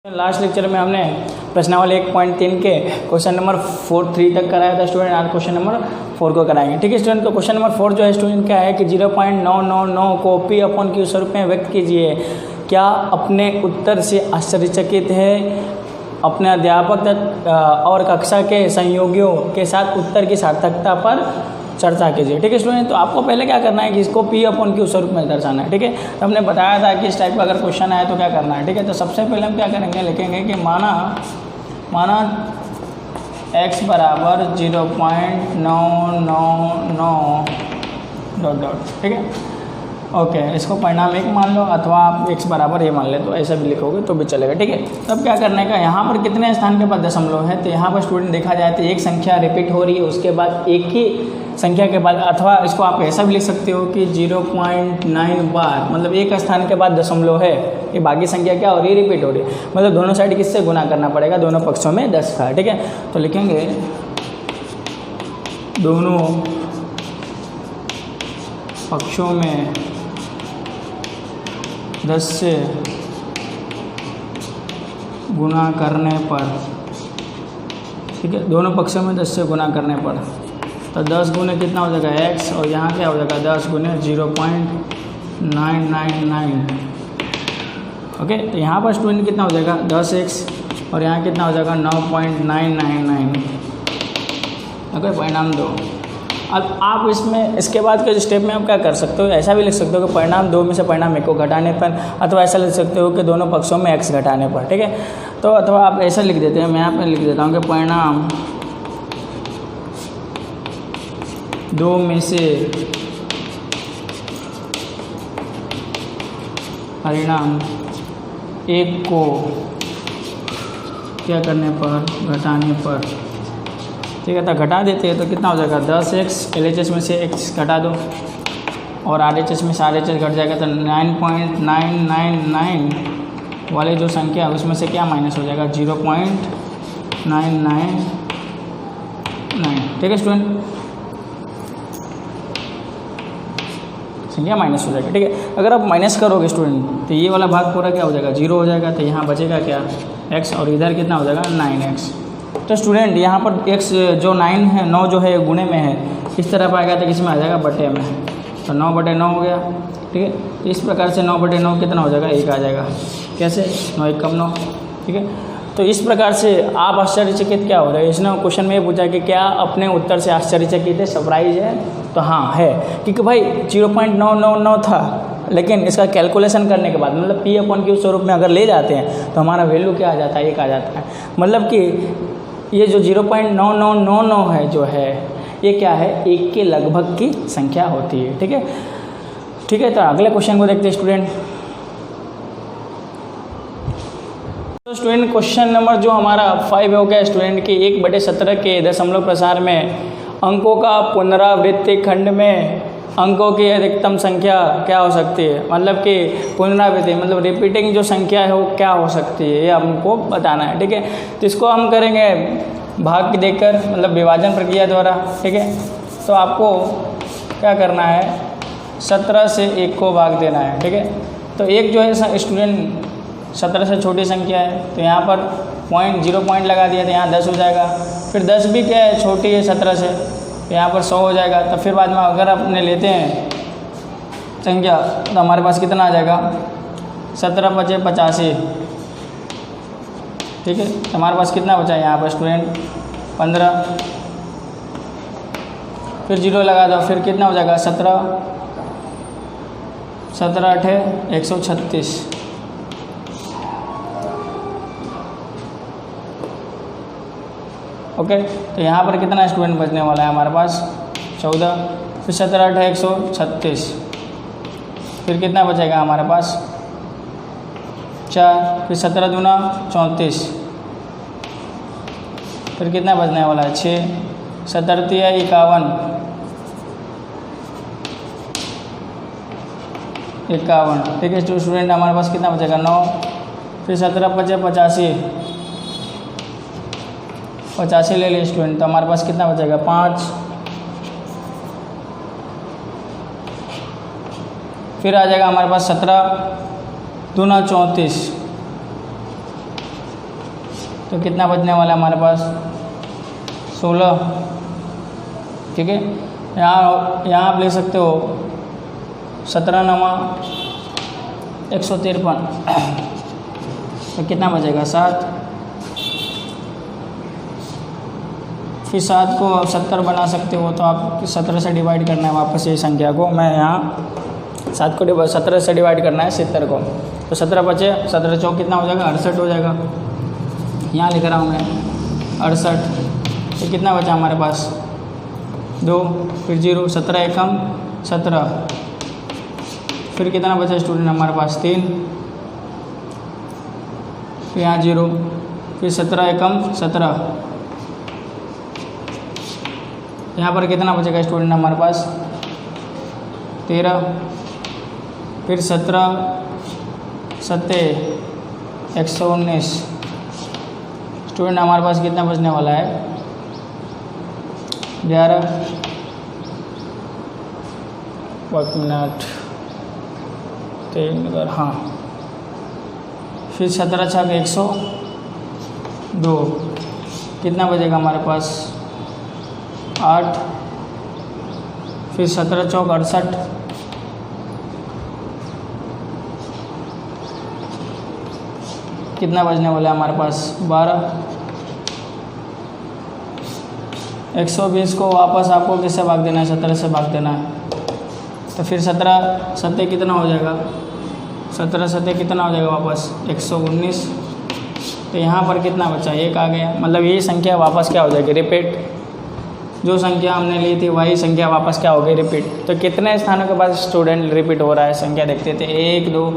Last lecture में हमने प्रश्नावली 1.3 के क्वेश्चन नंबर 3 तक कराया था स्टूडेंट। आज क्वेश्चन नंबर 4 को कराएंगे। ठीक है स्टूडेंट, तो क्वेश्चन नंबर 4 जो है स्टूडेंट क्या है कि 0.999 को P/Q स्वरूप में व्यक्त कीजिए। क्या अपने उत्तर से आश्चर्यचकित है? अपने अध्यापक और कक्षा के सहयोगियों के साथ उत्तर की सार्थकता पर चर्चा कीजिए। ठीक है स्टूडेंट, तो आपको पहले क्या करना है कि इसको P/Q स्वरूप में दर्शाना है। ठीक है, तो हमने बताया था कि इस टाइप का अगर क्वेश्चन आए तो क्या करना है। ठीक है, तो सबसे पहले हम क्या करेंगे, लिखेंगे कि माना x बराबर 0.999 ... ठीक है, ओके, इसको परिणाम 1 मान लो अथवा आप x बराबर ये मान ले, तो ऐसा भी लिखोगे तो भी चलेगा। ठीक है, तब क्या करने का, यहाँ पर कितने स्थान के बाद दशमलव है, तो यहाँ पर स्टूडेंट देखा जाए तो एक संख्या रिपीट हो रही है, उसके बाद एक ही संख्या के बाद, अथवा इसको आप ऐसा भी लिख सकते हो कि 0.9 बार, मतलब एक स्थान के बाद दशमलव है, ये बाकी संख्या क्या हो रही है, रिपीट हो रही है, मतलब दोनों साइड किससे गुना करना पड़ेगा, दोनों पक्षों में 10 का। ठीक है, तो लिखेंगे दोनों पक्षों में 10 से गुना करने पर, ठीक है, दोनों पक्षों में 10 से गुना करने पर, तो 10 गुने कितना हो जाएगा x, और यहाँ क्या हो जाएगा 10 गुने 0.999। ओके, तो यहाँ पर स्टूडेंट कितना हो जाएगा 10x, और यहाँ कितना हो जाएगा 9.999। ओके, परिणाम 2। अब आप इसमें इसके बाद के स्टेप में आप क्या कर सकते हो, ऐसा भी लिख सकते हो कि परिणाम 2 में से परिणाम 1 को घटाने पर, अथवा ऐसा लिख सकते हो कि दोनों पक्षों में x घटाने पर। ठीक है, तो अथवा आप ऐसा लिख देते हैं, मैं यहाँ पर लिख देता हूँ कि परिणाम 2 में से परिणाम 1 को क्या करने पर, घटाने पर। ठीक है, तो घटा देते हैं तो कितना हो जाएगा 10x, LHS में से x घटा दो और RHS में से RHS घट जाएगा, तो 9.999 वाले जो संख्या है उसमें से क्या माइनस हो जाएगा 0.999। ठीक है स्टूडेंट, संख्या माइनस हो जाएगा। ठीक है, अगर आप माइनस करोगे स्टूडेंट तो ये वाला भाग पूरा क्या हो जाएगा, 0 हो जाएगा, तो यहाँ बचेगा क्या x, और इधर कितना हो जाएगा 9x। तो स्टूडेंट यहाँ पर x जो 9 है, 9 जो है गुणे में है, इस तरफ आएगा तो किस में आ जाएगा, बटे में, तो 9/9 हो गया। ठीक है, तो इस प्रकार से 9/9 कितना हो जाएगा, 1 आ जाएगा। कैसे, 9 1 कम 9। ठीक है, तो इस प्रकार से आप आश्चर्यचकित क्या हो रहे हैं, इसने क्वेश्चन में ये पूछा कि क्या अपने उत्तर से आश्चर्यचकित है, सरप्राइज है, तो हाँ है, क्योंकि भाई 0.999 था, लेकिन इसका कैलकुलेशन करने के बाद, मतलब P/Q स्वरूप में अगर ले जाते हैं तो हमारा वैल्यू क्या आ जाता है, 1 आ जाता है। मतलब कि ये जो 0.9999 है जो है, ये क्या है, 1 के लगभग की संख्या होती है। ठीक है, ठीक है, तो अगले क्वेश्चन को देखते हैं स्टूडेंट। तो स्टूडेंट क्वेश्चन नंबर जो हमारा 5 हो गया स्टूडेंट कि 1/17 के दशमलव प्रसार में अंकों का पुनरावृत्ति खंड में अंकों की अधिकतम संख्या क्या हो सकती है, मतलब कि पुनरावृत्ति मतलब रिपीटिंग जो संख्या है वो क्या हो सकती है, ये हमको बताना है। ठीक है, तो इसको हम करेंगे भाग देकर, मतलब विभाजन प्रक्रिया द्वारा। ठीक है, तो आपको क्या करना है, 17 से 1 को भाग देना है। ठीक है, तो 1 जो है स्टूडेंट 17 से छोटी संख्या है, तो यहाँ पर 0 पॉइंट लगा दिया तो यहाँ 10 हो जाएगा। फिर 10 भी क्या है, छोटी है 17 से, तो यहाँ पर 100 हो जाएगा। तो फिर बाद में अगर अपने लेते हैं संख्या तो हमारे पास कितना आ जाएगा, 17 × 5 = 85। ठीक है, तो हमारे पास कितना बचा है यहाँ पर स्टूडेंट 15, फिर 0 लगा दो, फिर कितना हो जाएगा 17 8 136। ओके, तो यहाँ पर कितना स्टूडेंट बचने वाला है हमारे पास 14, फिर 17 8 136, फिर कितना बचेगा हमारे पास 4, फिर 17 दूना 34, फिर कितना बचने वाला है 6, 17 × 51। ठीक है स्टूडेंट, हमारे पास कितना बचेगा 9, फिर 17 × 5 = 85 ले लिए स्टूडेंट, तो हमारे पास कितना बचेगा 5, फिर आ जाएगा हमारे पास 17 दूना 34, तो कितना बचने वाला है हमारे पास 16। ठीक है, यहाँ आप ले सकते हो 17 9 153, तो कितना बचेगा 7। फिर 7 को 70 बना सकते हो, तो आप 17 से डिवाइड करना है वापस ये संख्या को। मैं यहाँ 7 को 17 से डिवाइड करना है 70 को, तो 17 बचे, 17 चौक कितना हो जाएगा 68 हो जाएगा। यहाँ लिख रहा हूँ मैं 68। तो कितना बचा हमारे पास 2, फिर 0, 17 एकम 17, फिर कितना बचा स्टूडेंट हमारे पास 3, फिर यहाँ 0, फिर 17 एकम 17, यहाँ पर कितना बचेगा स्टूडेंट हमारे पास 13, फिर 17 7 119। स्टूडेंट हमारे पास कितना बचने वाला है 11। 1 मिनट 3, हाँ, फिर 17 छक 102, कितना बचेगा हमारे पास 8, फिर 17 चौक 68, कितना बचने वाला है हमारे पास 12। 120 को वापस आपको किससे भाग देना है 17 से भाग देना है, तो फिर 17 7 कितना हो जाएगा 17 7 कितना हो जाएगा वापस 119। तो यहाँ पर कितना बचा 1 आ गया, मतलब यही संख्या वापस क्या हो जाएगी रिपीट, जो संख्या हमने ली थी वही संख्या वापस क्या हो गई रिपीट। तो कितने स्थानों के बाद स्टूडेंट रिपीट हो रहा है संख्या देखते थे 1 2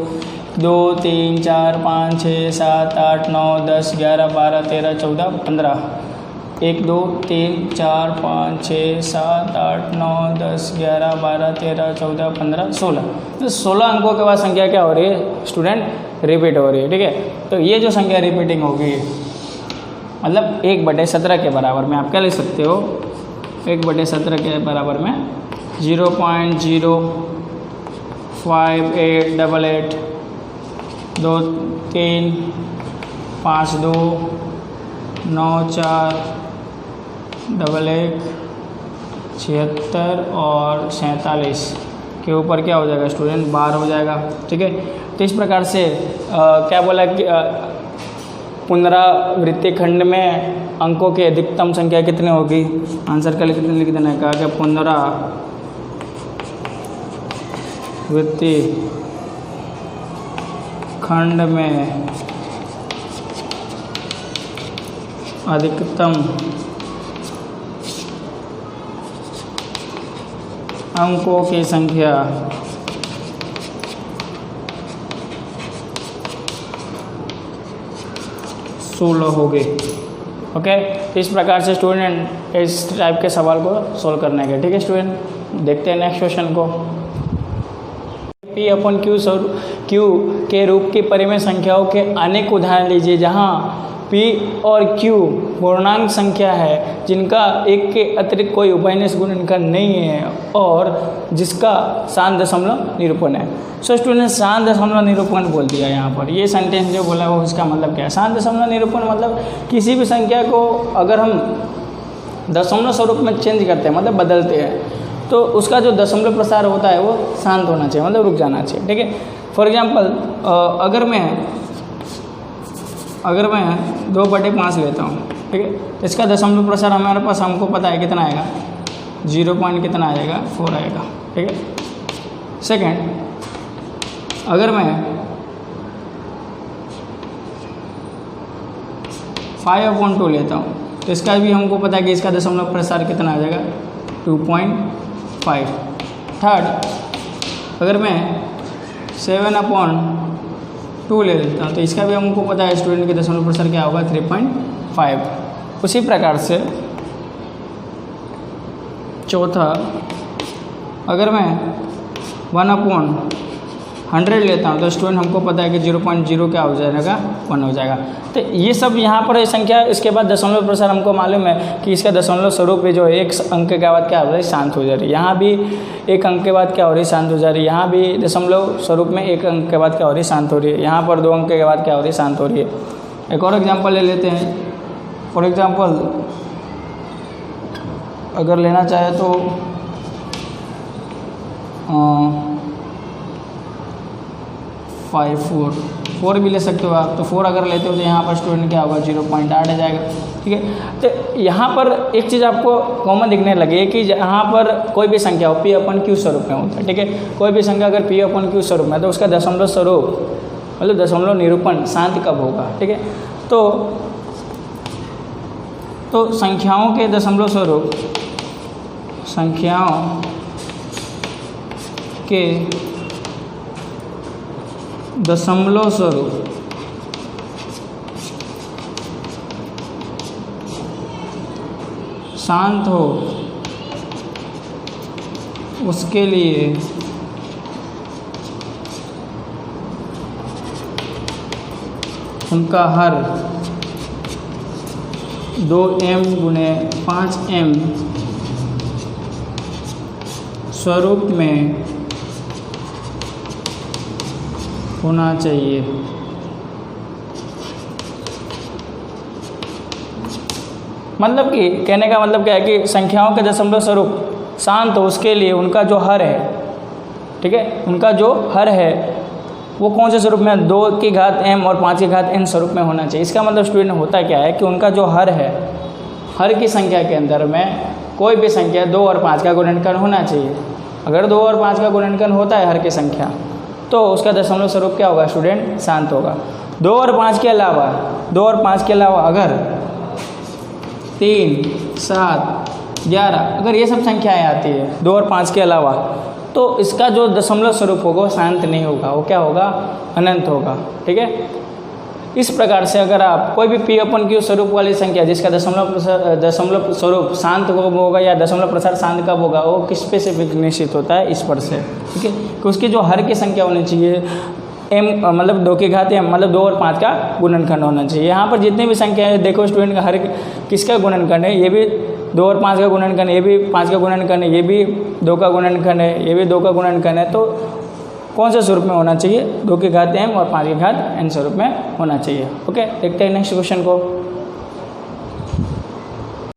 2 3 4 5 6 7 8 9 10 11 12 13 14 15। 1 2 3 4 5 6 7 8 9 10 11 12 13 14 15 16। तो 16 अंकों के बाद संख्या क्या हो रही है स्टूडेंट रिपीट हो रही है। ठीक है, तो ये जो संख्या रिपीटिंग होगी मतलब 1/17 के बराबर में आप क्या लिख सकते हो 1/17 के बराबर में 0.05888 2 3 5 2 9 4 1 1 76 और 47 के ऊपर क्या हो जाएगा स्टूडेंट 12 हो जाएगा। ठीक है, तो इस प्रकार से क्या बोला कि पुनरावृत्ति खंड में अंकों की अधिकतम संख्या कितनी होगी, आंसर का लिख देना है। कहा कि पुनरावृत्ति खंड में अधिकतम अंकों की संख्या 16 हो गई। ओके, इस प्रकार से स्टूडेंट इस टाइप के सवाल को सोल्व करने के। ठीक है स्टूडेंट, देखते हैं नेक्स्ट क्वेश्चन को। P/Q के रूप की परिमेय संख्याओं के अनेक उदाहरण लीजिए जहां P और Q पूर्णांक संख्या है जिनका एक के अतिरिक्त कोई उभयनिष्ठ गुण इनका नहीं है और जिसका शांत दशमलव निरूपण है। सो स्टूडेंट शांत दशमलव निरूपण बोल दिया यहाँ पर। ये सेंटेंस जो बोला वो इसका मतलब क्या है, शांत दशमलव निरूपण मतलब किसी भी संख्या को अगर हम दशमलव स्वरूप में चेंज करते हैं मतलब बदलते हैं तो उसका जो दशमलव प्रसार होता है वो शांत होना चाहिए, मतलब रुक जाना चाहिए। ठीक है, फॉर एग्जांपल अगर मैं 2/5 लेता हूँ, ठीक है, इसका दशमलव प्रसार हमारे पास हमको पता है कितना आएगा 0 पॉइंट कितना आ जाएगा 4 आएगा। ठीक है, सेकेंड अगर मैं 5/2 लेता हूँ तो इसका भी हमको पता है कि इसका दशमलव प्रसार कितना आ जाएगा 2.5। थर्ड अगर मैं 7/2 ले लेता हूँ तो इसका भी हमको पता है स्टूडेंट के दशमलव प्रसार क्या होगा 3.5। उसी प्रकार से चौथा अगर मैं 1/100 लेता हूँ तो स्टूडेंट हमको पता है कि 0.0 क्या हो जाएगा 1 हो जाएगा। तो ये सब यहाँ पर संख्या, इसके बाद दशमलव प्रसार हमको मालूम है कि इसका दशमलव स्वरूप भी जो है एक अंक के बाद क्या हो रहा है शांत हो जा रही है, यहाँ भी एक अंक के बाद क्या हो रही है शांत हो जा रही है, यहाँ भी दशमलव स्वरूप में एक अंक के बाद क्या हो रही है शांत हो रही है, यहाँ पर 2 अंक के बाद क्या हो रही है शांत हो रही है। एक और एग्जांपल ले लेते हैं। फॉर एग्जांपल अगर लेना चाहे तो 5 4 भी ले सकते हो आप। तो 4 अगर लेते हो तो यहाँ पर स्टूडेंट क्या होगा 0.8 आ जाएगा। ठीक है, तो यहाँ पर एक चीज़ आपको कॉमन दिखने लगी कि यहाँ पर कोई भी संख्या हो P/Q स्वरूप में होता है। ठीक है, कोई भी संख्या अगर P/Q स्वरूप में तो उसका दशमलव स्वरूप मतलब दशमलव निरूपण शांत कब होगा। ठीक है, तो संख्याओं के दशमलव स्वरूप, संख्याओं के दशमलव स्वरूप शांत हो उसके लिए उनका हर 2m गुणे 5m स्वरूप में होना चाहिए। मतलब कि कहने का मतलब क्या है कि संख्याओं के दशमलव स्वरूप शांत हो उसके लिए उनका जो हर है, ठीक है, उनका जो हर है वो कौन से स्वरूप में 2 की घात m और 5 की घात n स्वरूप में होना चाहिए। इसका मतलब स्टूडेंट होता क्या है कि उनका जो हर है, हर की संख्या के अंदर में कोई भी संख्या 2 और 5 का गुणनखंड होना चाहिए। अगर 2 और 5 का गुणनखंड होता है हर की संख्या तो उसका दशमलव स्वरूप क्या होगा स्टूडेंट शांत होगा। 2 और 5 के अलावा अगर 3 7 11 अगर ये सब संख्याएं आती है 2 और 5 के अलावा तो इसका जो दशमलव स्वरूप होगा वो शांत नहीं होगा, वो क्या होगा अनंत होगा। ठीक है, इस प्रकार से अगर आप कोई भी P/Q स्वरूप वाली संख्या जिसका दशमलव स्वरूप शांत कब होगा या दशमलव प्रसार शांत कब होगा वो किस पे से निश्चित होता है, इस पर से। ठीक है, कि उसकी जो हर की संख्या होनी चाहिए m मतलब 2 की घात m मतलब 2 और 5 का गुणनखंड होना चाहिए। यहाँ पर जितनी भी संख्या है देखो स्टूडेंट का हर किसका गुणनखंड है, ये भी 2 और 5 का गुणनखंड, ये भी 5 का गुणनखंड है, ये भी 2 का गुणनखंड है, ये भी 2 का गुणनखंड है। तो कौन से स्वरूप में होना चाहिए 2 की घात m और 5 की घात n स्वरूप में होना चाहिए। ओके, देखते हैं नेक्स्ट क्वेश्चन को।